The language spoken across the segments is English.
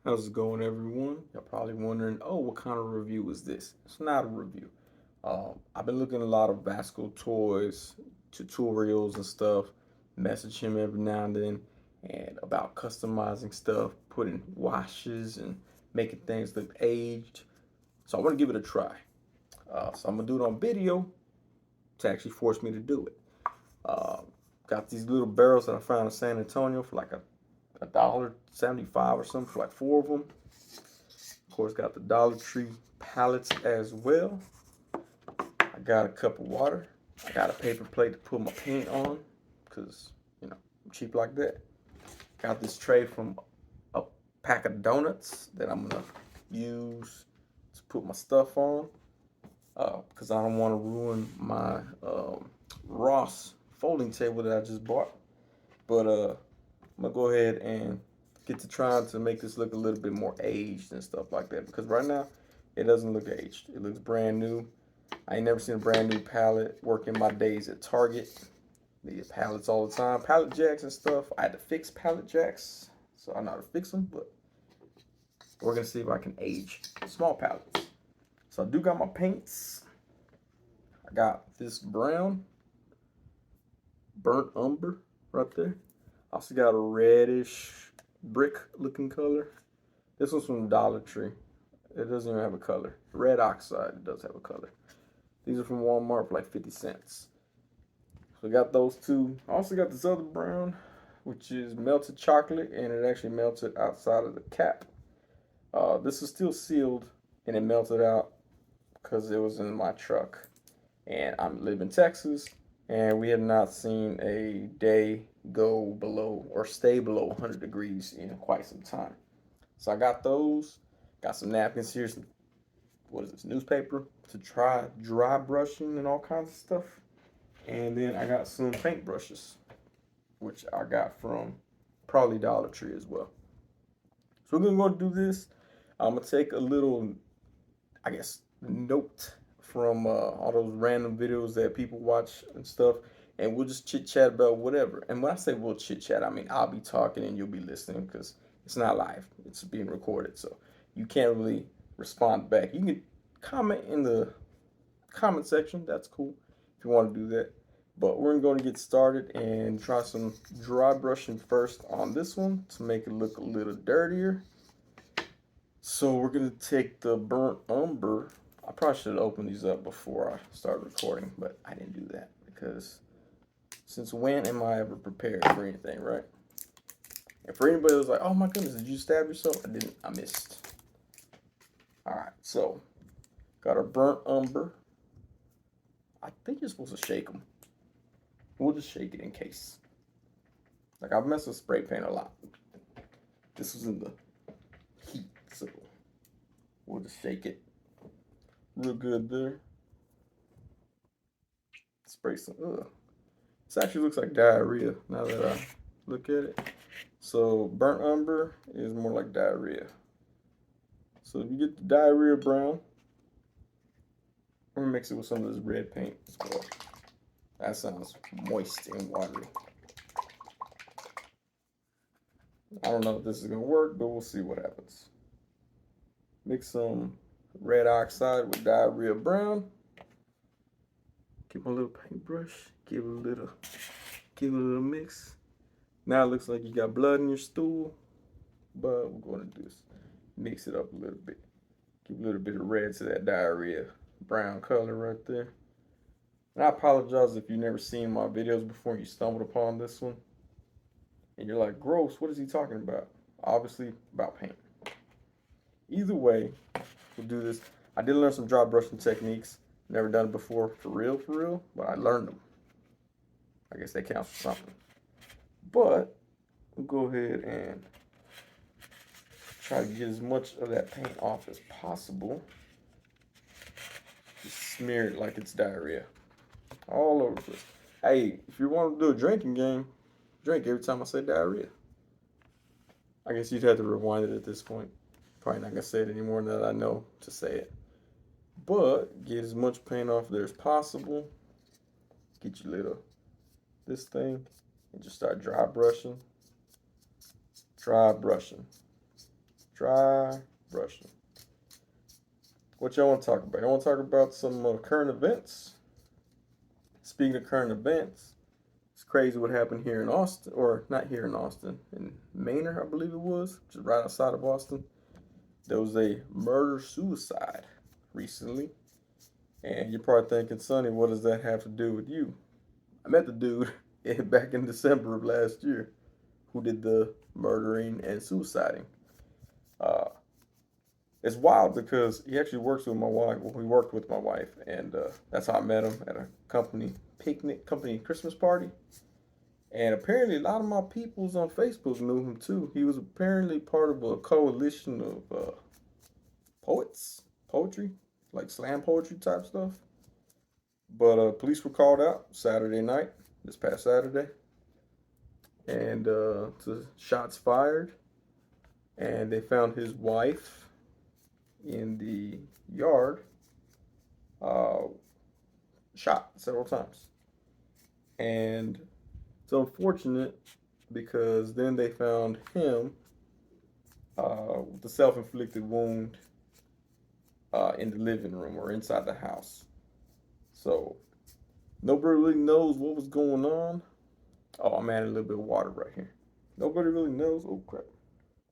How's it going, everyone? You're probably wondering, oh, what kind of review is this? It's not a review. I've been looking at a lot of Vasco toys, tutorials and stuff, message him every now and then, and about customizing stuff, putting washes and making things look aged. So I want to give it a try. So I'm gonna do it on video to actually force me to do it. Uh, got these little barrels that I found in San Antonio for like a $1.75 or something for like four of them. Of course, got the Dollar Tree pallets as well. I got a cup of water. I got a paper plate to put my paint on because, I'm cheap like that. Got this tray from a pack of donuts that I'm going to use to put my stuff on because I don't want to ruin my Ross folding table that I just bought. But I'm going to go ahead and get to trying to make this look a little bit more aged and stuff like that because right now it doesn't look aged. It looks brand new. I ain't never seen a brand new pallet work in my days at Target. Need pallets all the time. Pallet jacks and stuff. I had to fix pallet jacks, so I know how to fix them, but we're going to see if I can age small pallets. So I do got my paints. I got this brown, burnt umber right there. I also got a reddish brick looking color. This one's from Dollar Tree. It doesn't even have a color. Red oxide, it does have a color. These are from Walmart for like 50 cents. So we got those two. I also got this other brown, which is melted chocolate, and it actually melted outside of the cap. This is still sealed, and it melted out because it was in my truck. And I live in Texas, and we have not seen a day go below or stay below 100 degrees in quite some time. So I got those. Got some napkins here, some, what is this, newspaper to try dry brushing and all kinds of stuff. And then I got some paint brushes, which I got from probably Dollar Tree as well. So we're gonna go do this. I'm gonna take a little, I guess, note from all those random videos that people watch and stuff, and we'll just chit chat about whatever. And when I say we'll chit chat, I mean I'll be talking and you'll be listening because it's not live; it's being recorded, so you can't really respond back. You can comment in the comment section. That's cool if you want to do that. But we're going to get started and try some dry brushing first on this one to make it look a little dirtier. So we're going to take the burnt umber. I probably should have opened these up before I started recording, but I didn't do that because since when am I ever prepared for anything, right? And for anybody who's like, oh my goodness, did you stab yourself? I didn't. I missed. All right, so got our burnt umber. I think you're supposed to shake them. We'll just shake it in case. Like, I've messed with spray paint a lot. This was in the heat, so we'll just shake it real good there. Spray some. Ugh. This actually looks like diarrhea now that I look at it. So burnt umber is more like diarrhea. So if you get the diarrhea brown, we're gonna mix it with some of this red paint as well. That sounds moist and watery. I don't know if this is gonna work, but we'll see what happens. Mix some red oxide with diarrhea brown. Get my little paintbrush, give it a little mix. Now it looks like you got blood in your stool, but we're gonna do this. Mix it up a little bit. Give a little bit of red to that diarrhea brown color right there. And I apologize if you've never seen my videos before and you stumbled upon this one. And you're like, gross, what is he talking about? Obviously, about paint. Either way, we'll do this. I did learn some dry brushing techniques. Never done it before, for real, but I learned them. I guess that counts for something. But, we'll go ahead and try to get as much of that paint off as possible. Just smear it like it's diarrhea. All over the place. Hey, if you want to do a drinking game, drink every time I say diarrhea. I guess you'd have to rewind it at this point. Probably not gonna say it anymore now that I know to say it. But get as much paint off there as possible. Get your little this thing and just start dry brushing. Dry brushing. Dry brushing. What y'all want to talk about? I want to talk about some current events. Speaking of current events, it's crazy what happened here in Austin, or not here in Austin, in Manor, I believe it was, just right outside of Austin. There was a murder suicide recently, and you're probably thinking, Sonny, what does that have to do with you? I met the dude back in December of last year who did the murdering and suiciding. Uh, it's wild because he actually works with my wife. Well, we worked with my wife, and that's how I met him at a company picnic, company Christmas party. And apparently, a lot of my peoples on Facebook knew him too. He was apparently part of a coalition of poets, poetry, like slam poetry type stuff. But police were called out Saturday night, this past Saturday, and shots fired, and they found his wife in the yard, uh, shot several times. And it's unfortunate because then they found him with a self-inflicted wound in the living room or inside the house. So nobody really knows what was going on. Oh, I'm adding a little bit of water right here. Nobody really knows. Oh crap,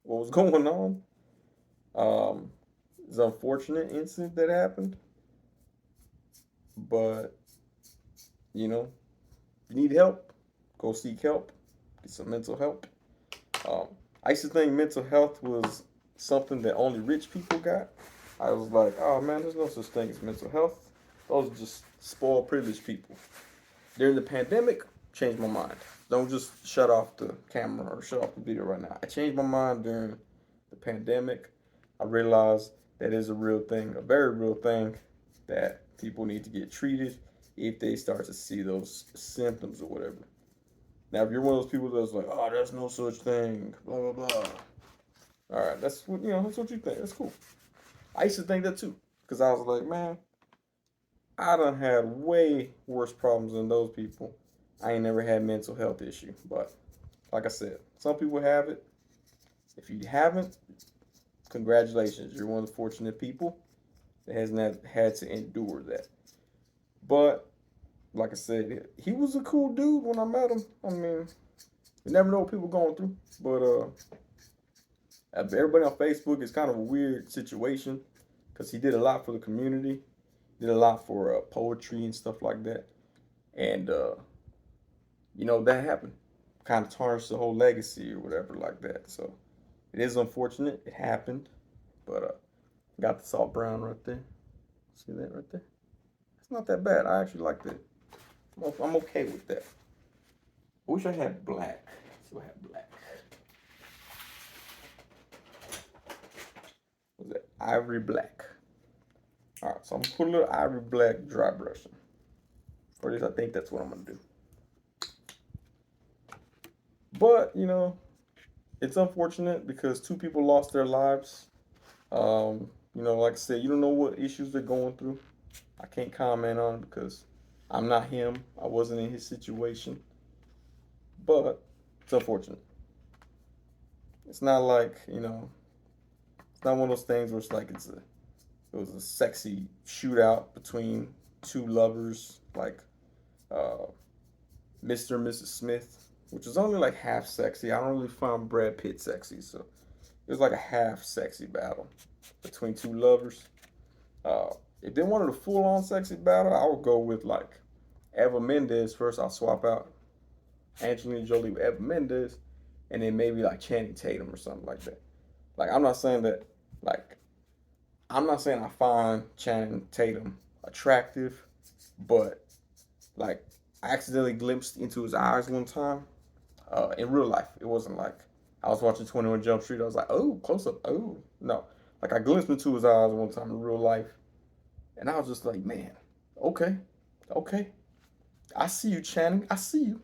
what was going on? It's an unfortunate incident that happened, but you know, if you need help, go seek help. Get some mental help. Um, I used to think mental health was something that only rich people got. I was like, oh man, there's no such thing as mental health. Those are just spoiled, privileged people. During the pandemic, changed my mind. Don't just shut off the camera or shut off the video right now. I changed my mind during the pandemic. I realized that is a real thing, a very real thing, that people need to get treated if they start to see those symptoms or whatever. Now, if you're one of those people that's like, oh, there's no such thing, blah, blah, blah. All right, that's what, that's what you think. That's cool. I used to think that too, because I was like, man, I done had way worse problems than those people. I ain't never had mental health issue, but like I said, some people have it. If you haven't, congratulations. You're one of the fortunate people that has not had to endure that. But like I said, he was a cool dude when I met him. I mean, you never know what people are going through. But everybody on Facebook is kind of a weird situation because he did a lot for the community, did a lot for poetry and stuff like that. And, that happened. Kind of tarnished the whole legacy or whatever like that. So it is unfortunate. It happened. But got the salt brown right there. See that right there? It's not that bad. I actually like that. I'm okay with that. I wish I had black. So I have black. What's that? Ivory black. Alright, so I'm gonna put a little ivory black dry brushing. Or at least I think that's what I'm gonna do. But, it's unfortunate because two people lost their lives. Like I said, you don't know what issues they're going through. I can't comment on it because I'm not him. I wasn't in his situation. But it's unfortunate. It's not like, it's not one of those things where it's like it was a sexy shootout between two lovers, like Mr. and Mrs. Smith, which is only like half sexy. I don't really find Brad Pitt sexy, so it was like a half sexy battle between two lovers. If they wanted a full on sexy battle, I would go with like Eva Mendes first. I'll swap out Angelina Jolie with Eva Mendes, and then maybe like Channing Tatum or something like that. Like I'm not saying that, like I'm not saying I find Channing Tatum attractive, but like I accidentally glimpsed into his eyes one time. In real life, it wasn't like I was watching 21 Jump Street. I was like, oh, close up, oh no. Like I glimpsed into his eyes one time in real life, and I was just like, man, okay, okay, I see you, Channing, I see you.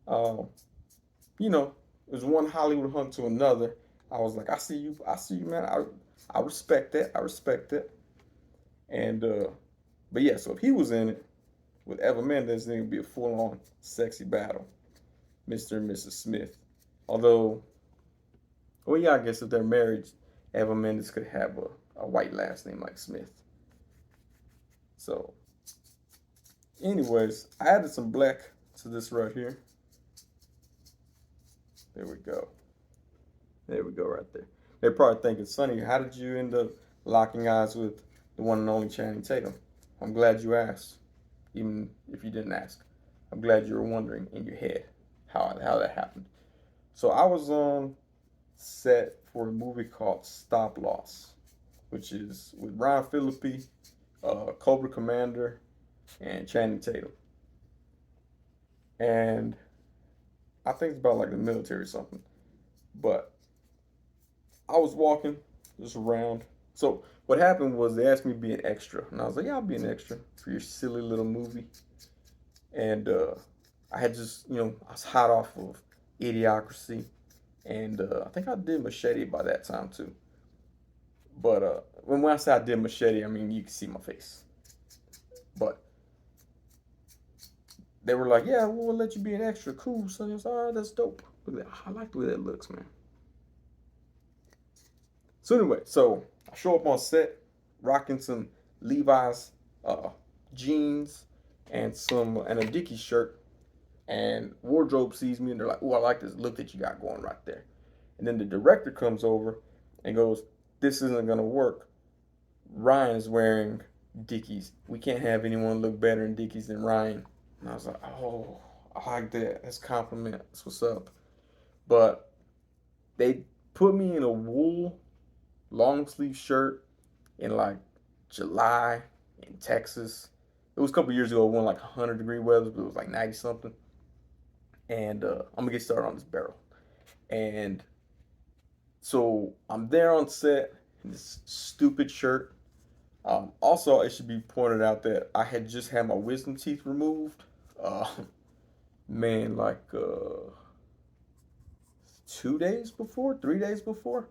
Um, there's one Hollywood hunk to another. I was like, I see you, man. I respect that. I respect that. And but yeah, so if he was in it with Eva Mendes, then it would be a full-on sexy battle, Mr. and Mrs. Smith. Although, well, yeah, I guess if they're married, Eva Mendes could have a white last name like Smith. So, anyways, I added some black to this right here. There we go. There we go, right there. They're probably thinking, Sonny, how did you end up locking eyes with the one and only Channing Tatum? I'm glad you asked, even if you didn't ask. I'm glad you were wondering in your head how that happened. So I was on set for a movie called Stop Loss, which is with Ryan Phillippe, Cobra Commander, and Channing Tatum. And I think it's about like the military or something. But I was walking just around. So what happened was they asked me to be an extra, and I was like, "Yeah, I'll be an extra for your silly little movie." And I had just, I was hot off of Idiocracy, and I think I did Machete by that time too. But when I say I did Machete, I mean you can see my face. But they were like, "Yeah, we'll let you be an extra." Cool. So I was, all right, that's dope. I like the way that looks, man. So anyway, so I show up on set, rocking some Levi's uh, jeans and a Dickies shirt, and wardrobe sees me and they're like, "Oh, I like this look that you got going right there." And then the director comes over and goes, "This isn't gonna work. Ryan's wearing Dickies. We can't have anyone look better in Dickies than Ryan." And I was like, "Oh, I like that. That's a compliment. That's what's up." But they put me in a wool long sleeve shirt in like July in Texas. It was a couple years ago. It went like 100-degree weather, but it was like 90 something. And I'm gonna get started on this barrel. And so I'm there on set in this stupid shirt. Also, it should be pointed out that I had just had my wisdom teeth removed. Uh, man, like 2 days before, 3 days before.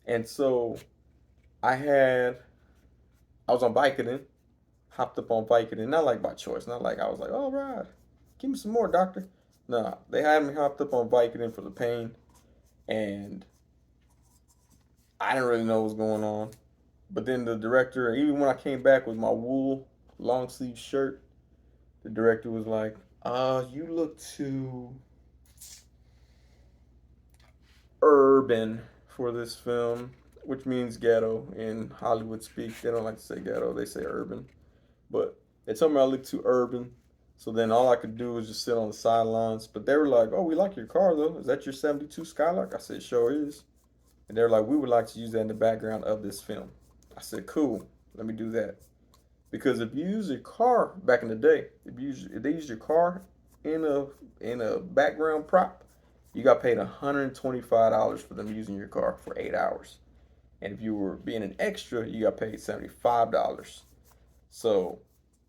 And so I had, I was on Vicodin, hopped up on Vicodin, not like by choice, not like I was like, all right, give me some more, doctor. Nah, they had me hopped up on Vicodin for the pain, and I didn't really know what was going on. But then the director, even when I came back with my wool long sleeve shirt, the director was like, you look too urban for this film," which means ghetto in Hollywood speak. They don't like to say ghetto, they say urban. But they told me I looked too urban. So then all I could do was just sit on the sidelines. But they were like, "Oh, we like your car though. Is that your 72 Skylark?" I said, "Sure is." And they were like, "We would like to use that in the background of this film." I said, "Cool, let me do that." Because if you use your car back in the day, if they use your car in a background prop, you got paid $125 for them using your car for 8 hours. And if you were being an extra, you got paid $75. So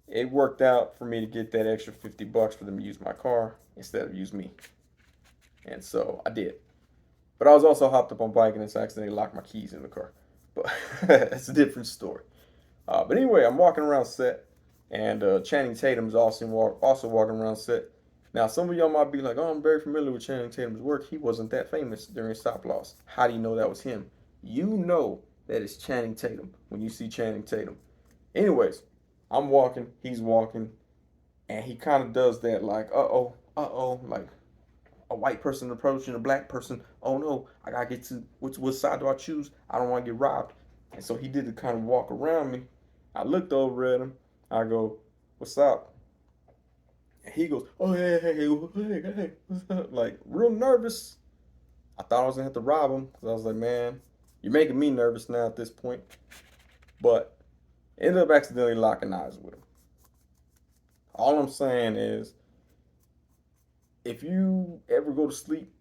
it worked out for me to get that extra $50 for them to use my car instead of use me. And so I did. But I was also hopped up on bike and accidentally locked my keys in the car. But that's a different story. But anyway, I'm walking around set, and Channing Tatum's also walking around set. Now, some of y'all might be like, "Oh, I'm very familiar with Channing Tatum's work. He wasn't that famous during Stop Loss." How do you know that was him? You know that it's Channing Tatum when you see Channing Tatum. Anyways, I'm walking, he's walking, and he kind of does that like, like a white person approaching a black person. Oh no, I gotta get to which side do I choose? I don't want to get robbed. And so he did the kind of walk around me. I looked over at him. I go, "What's up?" And he goes, "Oh hey, what's up?" Like real nervous. I thought I was gonna have to rob him because I was like, "Man, you're making me nervous now at this point." But ended up accidentally locking eyes with him. All I'm saying is, if you ever go to sleep,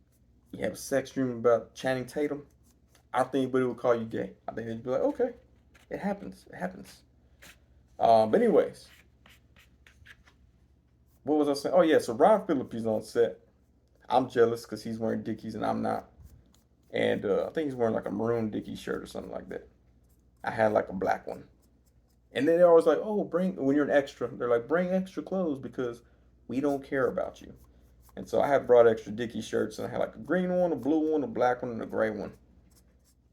you have a sex dream about Channing Tatum, I don't think anybody would call you gay. I think they'd be like, "Okay, it happens. It happens." But anyways, what was I saying? Oh yeah, so Ryan Phillippe's on set. I'm jealous because he's wearing Dickies and I'm not. And I think he's wearing like a maroon Dickies shirt or something like that. I had like a black one. And then they're always like, "Oh, bring," when you're an extra, they're like, "Bring extra clothes because we don't care about you." And so I had brought extra Dickies shirts and I had like a green one, a blue one, a black one, and a gray one.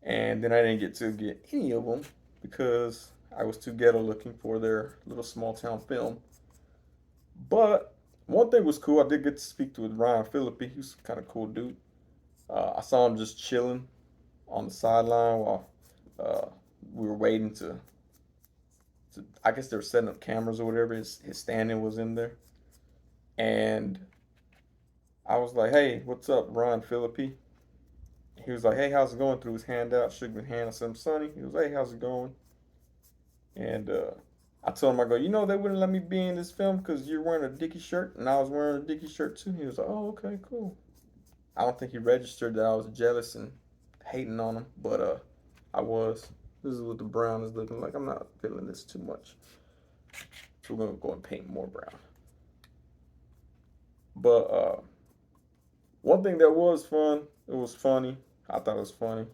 And then I didn't get to get any of them because I was too ghetto looking for their little small town film. But one thing was cool. I did get to speak to Ryan Phillippe. He was kind of cool dude. I saw him just chilling on the sideline while uh, we were waiting to. I guess they were setting up cameras or whatever. His standing was in there, and I was like, "Hey, what's up, Ryan Phillippe?" He was like, "Hey, how's it going?" Threw his hand out, shook my hand. I said, "I'm Sonny." He was, "Hey, how's it going?" And I told him, I go, "You know, they wouldn't let me be in this film because you're wearing a Dickie shirt, and I was wearing a Dickie shirt too." He was like, "Oh, okay, cool." I don't think he registered that I was jealous and hating on him, but I was. This is what the brown is looking like. I'm not feeling this too much, so we're gonna go and paint more brown. But one thing that was fun, it was funny. I thought it was funny.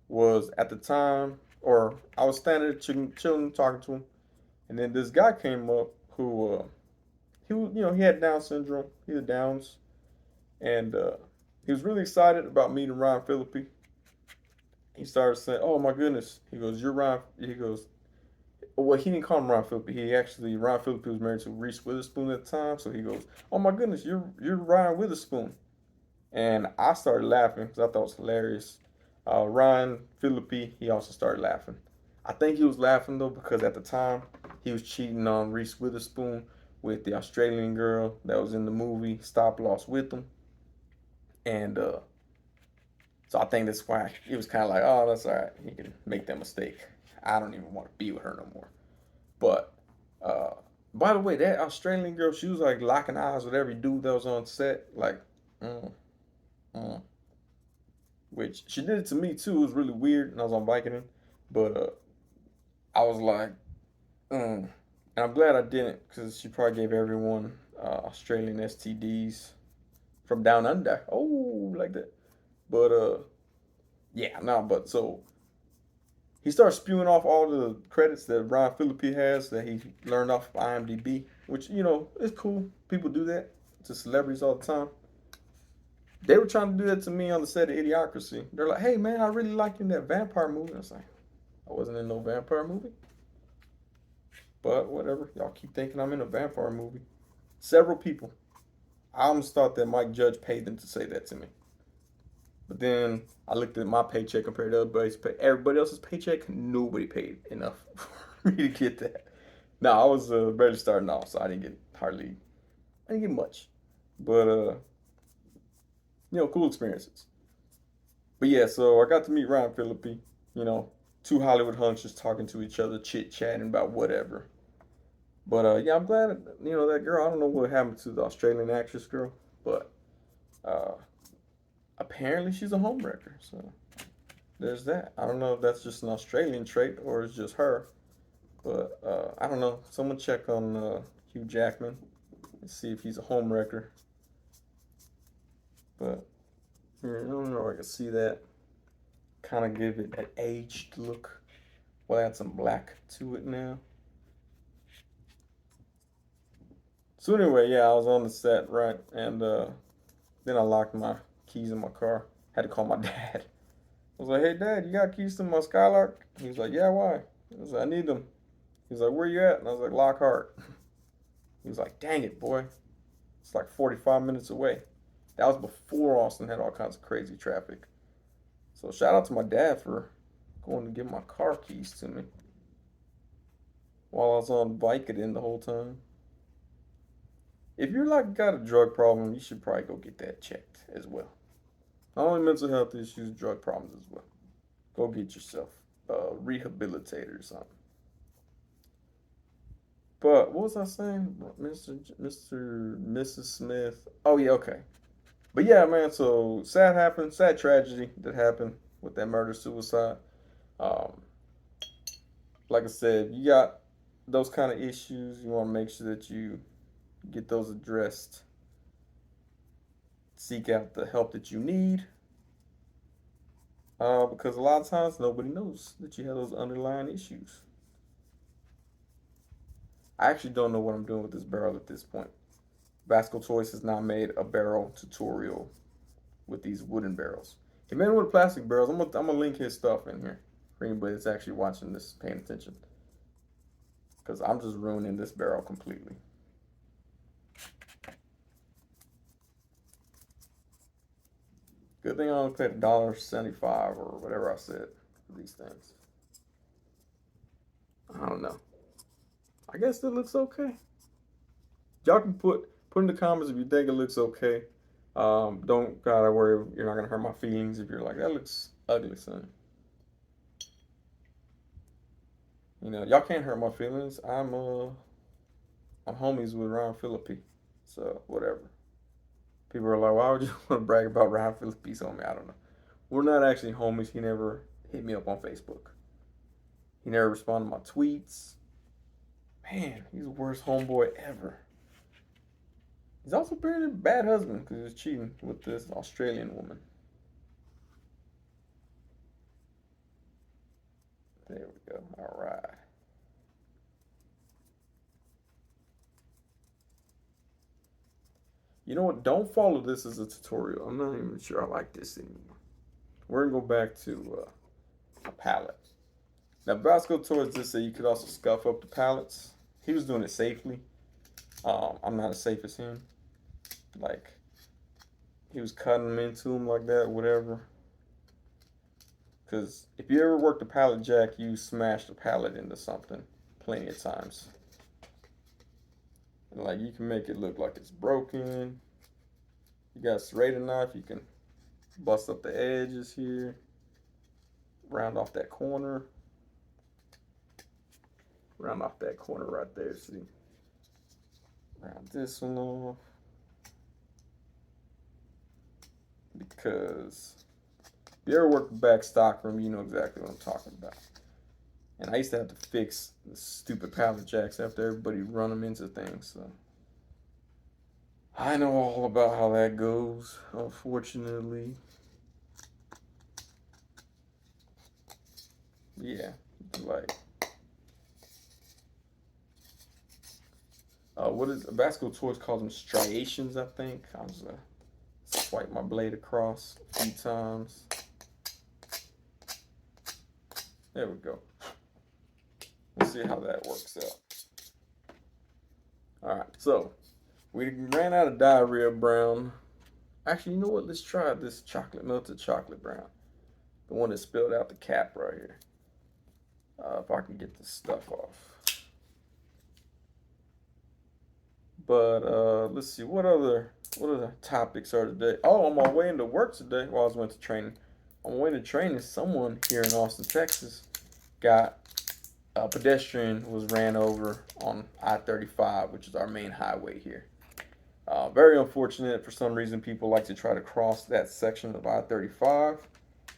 Was at the time, or I was standing there chilling, talking to him, and then this guy came up who he was, he had Down syndrome. He had Downs, and he was really excited about meeting Ryan Phillippe. He started saying, "Oh my goodness," he goes, "You're Ryan." He goes, well, he didn't call him Ryan Phillippe. He actually Ryan Phillippe was married to Reese Witherspoon at the time, so he goes, "Oh my goodness, you're Ryan Witherspoon." And I started laughing because I thought it was hilarious. Ryan Phillippe, he also started laughing. I think he was laughing though because at the time he was cheating on Reese Witherspoon with the Australian girl that was in the movie Stop Loss with him, and so I think that's why it was kind of like, oh, that's all right. He can make that mistake. I don't even want to be with her no more. But uh, by the way, that Australian girl, she was like locking eyes with every dude that was on set. Like, mm, mm. Which she did it to me too. It was really weird, and I was on Vicodin. But I was like, mm. And I'm glad I didn't, because she probably gave everyone Australian STDs from down under. Oh, like that. But yeah, no. But so he starts spewing off all the credits that Ryan Phillippe has that he learned off of IMDb, which is cool. People do that to celebrities all the time. They were trying to do that to me on the set of Idiocracy. They're like, "Hey man, I really like you in that vampire movie." I was like, "I wasn't in no vampire movie," but whatever. Y'all keep thinking I'm in a vampire movie. Several people. I almost thought that Mike Judge paid them to say that to me. But then I looked at my paycheck compared to everybody else's paycheck. Nobody paid enough for me to get that. No, I was barely starting off, so I didn't get hardly. I didn't get much, but cool experiences. But yeah, so I got to meet Ryan Phillippe. You know, two Hollywood hunks just talking to each other, chit chatting about whatever. But yeah, I'm glad that girl. I don't know what happened to the Australian actress girl, but uh, apparently she's a homewrecker. So there's that. I don't know if that's just an Australian trait or it's just her. But I don't know. Someone check on Hugh Jackman and see if he's a homewrecker. But I don't know if I can see that. Kind of give it an aged look. We'll add some black to it now. So anyway, yeah, I was on the set, right? And then I locked my keys in my car. Had to call my dad. I was like, "Hey dad, you got keys to my Skylark?" He was like, "Yeah, why?" I was like, "I need them." He was like, "Where you at?" And I was like, "Lockhart." He was like, "Dang it, boy. It's like 45 minutes away." That was before Austin had all kinds of crazy traffic. So shout out to my dad for going to get my car keys to me while I was on Vicodin the whole time. If you're like got a drug problem, you should probably go get that checked as well. Not only mental health issues, drug problems as well. Go get yourself rehabilitated or something. But what was I saying, Mrs. Smith? Oh yeah, okay. But yeah, man. So sad happened, sad tragedy that happened with that murder suicide. Um, like I said, you got those kind of issues. You want to make sure that you get those addressed. Seek out the help that you need. Because a lot of times nobody knows that you have those underlying issues. I actually don't know what I'm doing with this barrel at this point. Vasco Toys has not made a barrel tutorial with these wooden barrels. He made them with plastic barrels. I'm gonna link his stuff in here for anybody that's actually watching this, paying attention. Because I'm just ruining this barrel completely. Good thing I only paid $1.75 or whatever I said for these things. I don't know. I guess it looks okay. Y'all can put in the comments if you think it looks okay. Don't gotta worry. You're not gonna hurt my feelings if you're like, that looks ugly, son. You know, y'all can't hurt my feelings. I'm homies with Ron Phillippe, so whatever. People are like, why would you want to brag about Ron Phillippe's homie? I don't know. We're not actually homies. He never hit me up on Facebook. He never responded to my tweets. Man, he's the worst homeboy ever. He's also apparently a bad husband because he was cheating with this Australian woman. There we go. All right. You know what? Don't follow this as a tutorial. I'm not even sure I like this anymore. We're going to go back to a pallet. Now, Bosco towards this that you could also scuff up the pallets. He was doing it safely. I'm not as safe as him. Like, he was cutting them into them like that, whatever. Because if you ever worked a pallet jack, you smashed a pallet into something plenty of times. And like, you can make it look like it's broken. You got a serrated knife, you can bust up the edges here, round off that corner. Round off that corner right there, see? Round this one off. Because if you ever worked the back stock room, you know exactly what I'm talking about. And I used to have to fix the stupid pallet jacks after everybody run them into things, so I know all about how that goes, unfortunately. Yeah, like, what is Basco Toys calls them striations, I think. I was swipe my blade across a few times. There we go. We'll see how that works out. All right, so we ran out of diarrhea brown. Actually, you know what? Let's try this chocolate melted chocolate brown. The one that spilled out the cap right here. If I can get this stuff off. But let's see, what other topics are today? Oh, on my way into work today, while I was went to training. On my way to training, someone here in Austin, Texas, got a pedestrian was ran over on I-35, which is our main highway here. Very unfortunate. For some reason, people like to try to cross that section of I-35,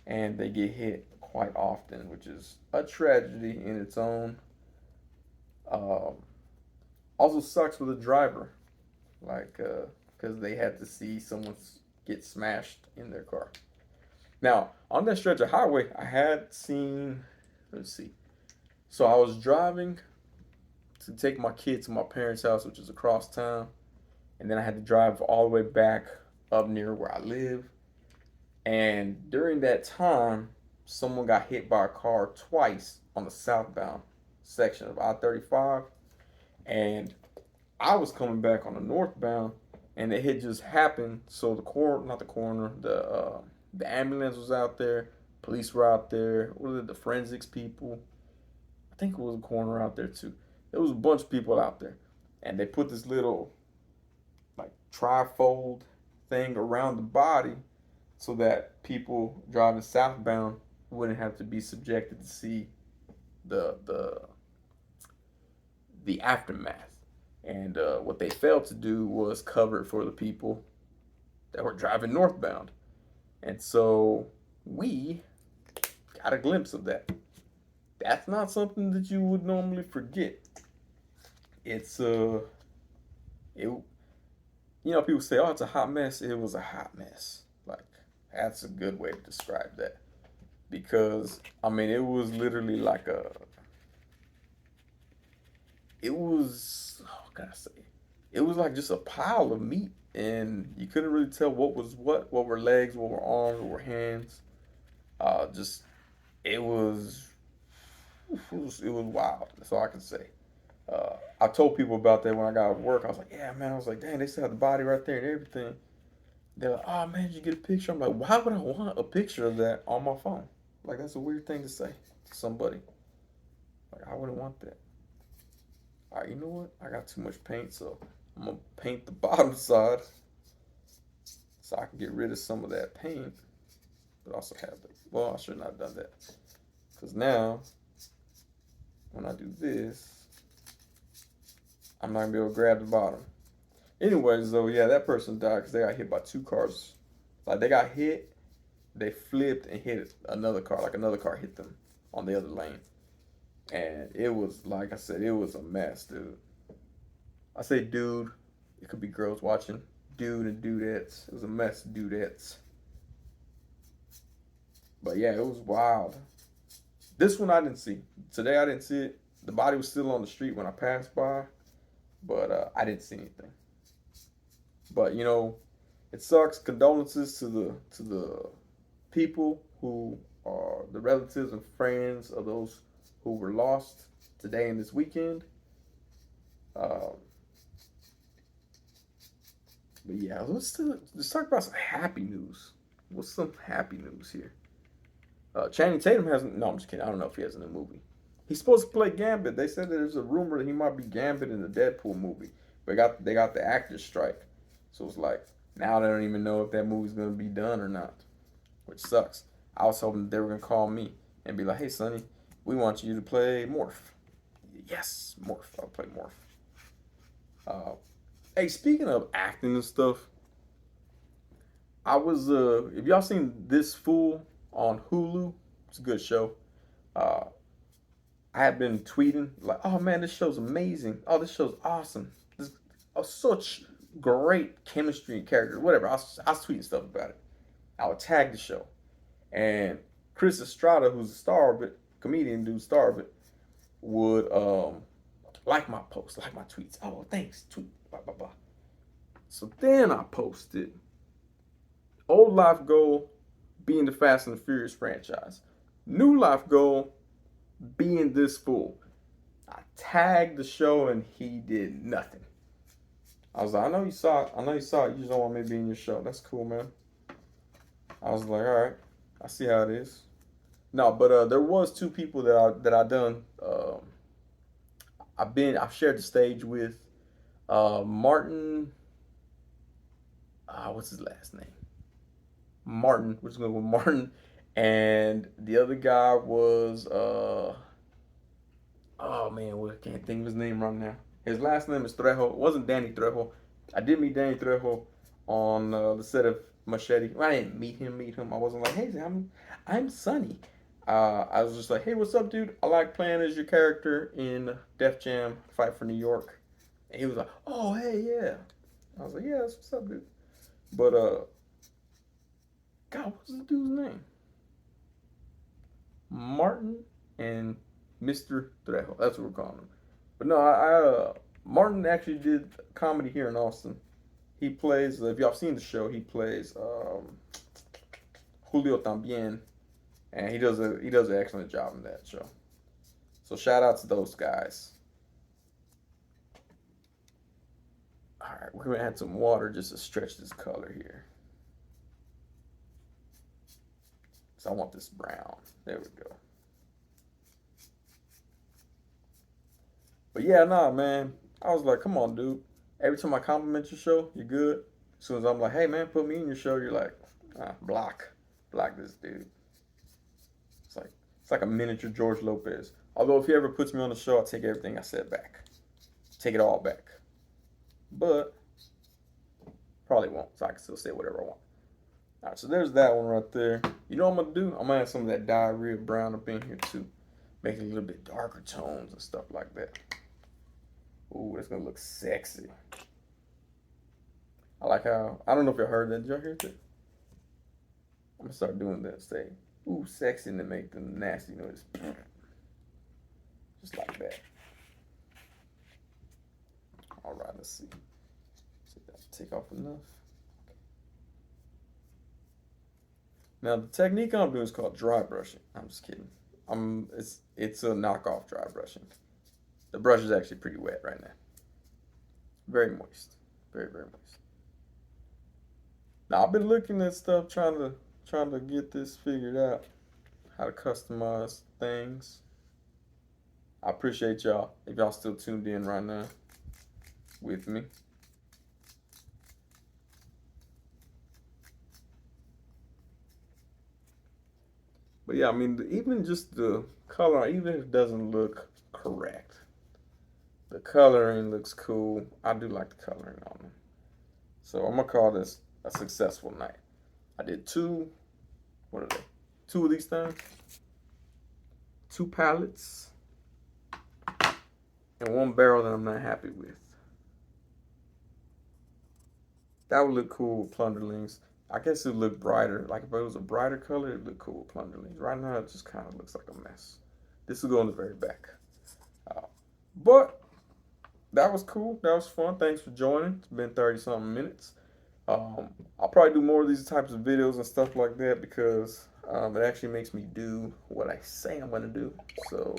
and they get hit quite often, which is a tragedy in its own. Also sucks with a driver, like, because they had to see someone get smashed in their car. Now, on that stretch of highway, I had seen, let's see. So I was driving to take my kid to my parents' house, which is across town. And then I had to drive all the way back up near where I live. And during that time, someone got hit by a car twice on the southbound section of I-35. And I was coming back on the northbound, and it had just happened. So the ambulance was out there, police were out there. What are the forensics people? I think it was a coroner out there too. There was a bunch of people out there, and they put this little like trifold thing around the body so that people driving southbound wouldn't have to be subjected to see the the aftermath. And what they failed to do was cover it for the people that were driving northbound. And so we got a glimpse of that. That's not something that you would normally forget. It's people say, "Oh, it's a hot mess." It was a hot mess. Like, that's a good way to describe that. Because I mean, it was literally like it was, what can I say? it was like just a pile of meat, and you couldn't really tell what was what were legs, what were arms, what were hands. Just it was, it was wild. That's all I can say. I told people about that when I got off work. I was like, yeah, man. I was like, dang, they still have the body right there and everything. They're like, oh man, did you get a picture? I'm like, why would I want a picture of that on my phone? Like that's a weird thing to say to somebody. Like I wouldn't want that. All right, you know what? I got too much paint, so I'm gonna paint the bottom side so I can get rid of some of that paint, but also have the. Well, I should not have done that because now when I do this, I'm not gonna be able to grab the bottom. Anyways, though, yeah, that person died because they got hit by two cars. Like they got hit, they flipped and hit another car. Like another car hit them on the other lane, and it was like I said, it was a mess, dude. I say, dude, it could be girls watching. Dude and dudettes. It was a mess, dudettes. But yeah, it was wild. This one I didn't see. Today I didn't see it. The body was still on the street when I passed by, but I didn't see anything. But you know, it sucks. Condolences to the people who are the relatives and friends of those who were lost today and this weekend. Um, but yeah, let's talk about some happy news. What's some happy news here? Channing Tatum hasn't. No, I'm just kidding. I don't know if he has a new movie. He's supposed to play Gambit. They said that there's a rumor that he might be Gambit in the Deadpool movie, but they got the actors strike, so it's like now they don't even know if that movie's gonna be done or not, which sucks. I was hoping they were gonna call me and be like, "Hey, Sonny, we want you to play Morph." Yes, Morph. I'll play Morph. Uh, hey, speaking of acting and stuff, I was if y'all seen This Fool on Hulu, it's a good show. Uh, I have been tweeting like, "Oh man, this show's amazing. Oh, this show's awesome. This such great chemistry and characters. Whatever." I was tweeting stuff about it. I would tag the show, and Chris Estrada, who's the star of it, comedian dude, star of it, would like my posts, like my tweets. Oh, thanks, tweet, blah blah blah. So then I posted old life goal being the Fast and the Furious franchise, new life goal being This Fool. I tagged the show and he did nothing. I was like, I know you saw it. I know you saw it. You just don't want me to be in your show. That's cool, man. I was like, all right, I see how it is. No, but there was two people that I done. I've shared the stage with Martin. What's his last name? Martin. We're just going with Martin. And the other guy was oh man, I can't think of his name right now. His last name is Trejo. It wasn't Danny Trejo. I did meet Danny Trejo on the set of Machete. Well, I didn't meet him. I wasn't like, hey, I'm Sonny. I was just like, hey, what's up, dude? I like playing as your character in Def Jam Fight for New York. And he was like, oh, hey, yeah. I was like, yeah, that's what's up, dude. But God, what's the dude's name? Martin and Mr. Trejo. That's what we're calling him. But no, Martin actually did comedy here in Austin. He plays. If y'all seen the show, he plays Julio Tambien, and he does an excellent job in that show. So shout out to those guys. All right, we're gonna add some water just to stretch this color here. So I want this brown. There we go. But yeah, nah, man. I was like, come on, dude. Every time I compliment your show, you're good. As soon as I'm like, hey, man, put me in your show, you're like, block this dude. It's like a miniature George Lopez. Although if he ever puts me on the show, I'll take everything I said back. Take it all back. But probably won't, so I can still say whatever I want. All right, so there's that one right there. You know what I'm gonna do? I'm gonna add some of that diarrhea brown up in here too, make it a little bit darker tones and stuff like that. Ooh, that's gonna look sexy. I like how, I don't know if y'all heard that. Did y'all hear that? I'm gonna start doing that. Say, ooh, sexy, and then make the nasty noise. Just like that. All right, let's see. take off enough. Now the technique I'm doing is called dry brushing. I'm just kidding. It's a knockoff dry brushing. The brush is actually pretty wet right now. Very moist. Very, very moist. Now I've been looking at stuff trying to get this figured out. How to customize things. I appreciate y'all if y'all still tuned in right now with me. But yeah, I mean, even just the color, even if it doesn't look correct, the coloring looks cool. I do like the coloring on them. So I'm gonna call this a successful night. I did two, what are they? Two of these things, two pallets, and one barrel that I'm not happy with. That would look cool with plunderlings. I guess it would look brighter. Like if it was a brighter color, it'd look cool with plunderlings. Right now, it just kind of looks like a mess. This will go on the very back. But that was cool. That was fun. Thanks for joining. It's been 30 something minutes. I'll probably do more of these types of videos and stuff like that because it actually makes me do what I say I'm going to do. So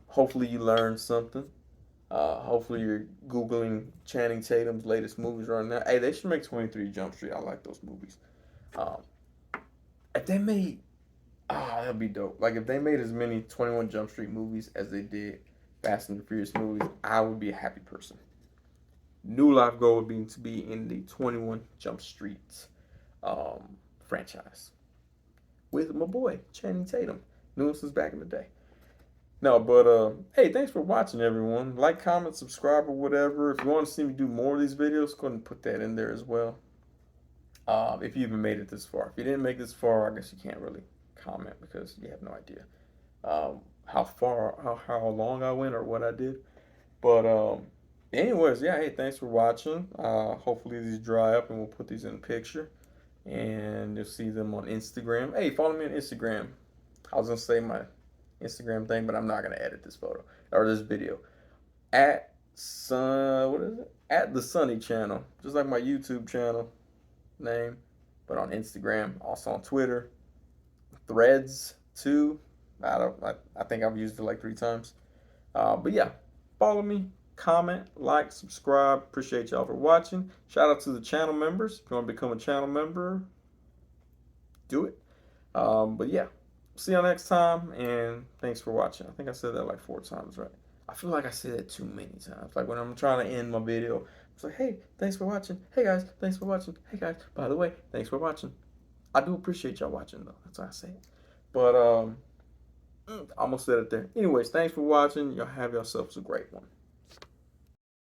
hopefully you learned something. Hopefully you're Googling Channing Tatum's latest movies right now. Hey, they should make 23 Jump Street. I like those movies. If they made, that'd be dope. Like if they made as many 21 Jump Street movies as they did Fast and the Furious movies, I would be a happy person. New life goal would be to be in the 21 Jump Street franchise with my boy Channing Tatum. Knew him since back in the day. No, but hey, thanks for watching, everyone. Like, comment, subscribe, or whatever. If you want to see me do more of these videos, go ahead and put that in there as well. If you even made it this far. If you didn't make this far, I guess you can't really comment because you have no idea how long I went or what I did. But anyways, yeah, hey, thanks for watching. Hopefully these dry up and we'll put these in a picture. And you'll see them on Instagram. Hey, follow me on Instagram. I was going to say my Instagram thing, but I'm not going to edit this photo or this video. At the Sunny channel, just like my YouTube channel name, but on Instagram, also on Twitter, Threads too. I think I've used it like 3 times. But yeah, follow me, comment, like, subscribe. Appreciate y'all for watching. Shout out to the channel members. If you want to become a channel member, do it. But yeah, see y'all next time, and thanks for watching. I think I said that like 4 times, right? I feel like I say that too many times. Like when I'm trying to end my video, it's like, hey, thanks for watching. Hey guys, thanks for watching. Hey guys, by the way, thanks for watching. I do appreciate y'all watching though. That's why I say it. But I almost said it there. Anyways, thanks for watching. Y'all have yourselves a great one.